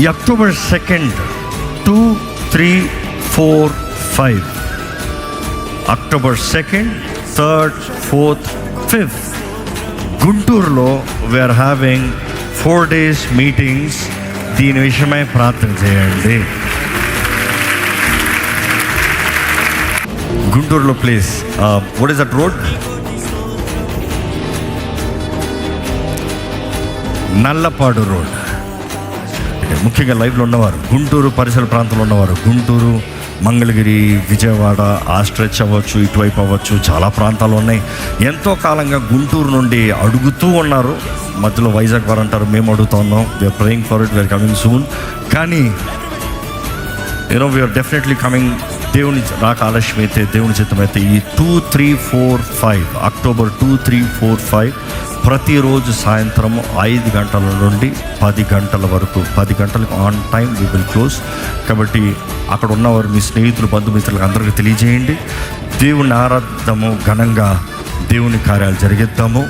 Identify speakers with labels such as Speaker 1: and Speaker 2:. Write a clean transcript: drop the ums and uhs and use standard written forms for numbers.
Speaker 1: ఈ October 2nd 2, 3, 4, 5 October 2nd, 3rd, 4th, 5th గుంటూరులో we are having 4 days meetings. దీని విషయమై ప్రార్థన చేయండి. గుంటూరులో place what is that road? Nallapadu road. ముఖ్యంగా లైవ్లో ఉన్నవారు, గుంటూరు పరిసర ప్రాంతంలో ఉన్నవారు, గుంటూరు, మంగళగిరి, విజయవాడ, ఆ స్ట్రెచ్ అవ్వచ్చు, ఇటువైపు అవ్వచ్చు, చాలా ప్రాంతాలు ఉన్నాయి. ఎంతో కాలంగా గుంటూరు నుండి అడుగుతూ ఉన్నారు. మధ్యలో వైజాగ్ వారు అంటారు, మేము అడుగుతూ ఉన్నాం. We're praying for it, we're coming soon. కానీ వీఆర్ డెఫినెట్లీ కమింగ్. దేవుని రాక ఆలస్యం అయితే, దేవుని చిత్తం అయితే ఈ 2, 3, 4, 5 అక్టోబర్ 2, 3, 4, 5 ప్రతిరోజు సాయంత్రం 5 గంటల నుండి 10 గంటల వరకు, 10 గంటలకు on time we will close. కాబట్టి అక్కడ ఉన్నవారు మీ స్నేహితులు, బంధుమిత్రులకు అందరికీ తెలియజేయండి. దేవుని ఆరాధము, ఘనంగా దేవుని కార్యాలు జరిగిద్దాము.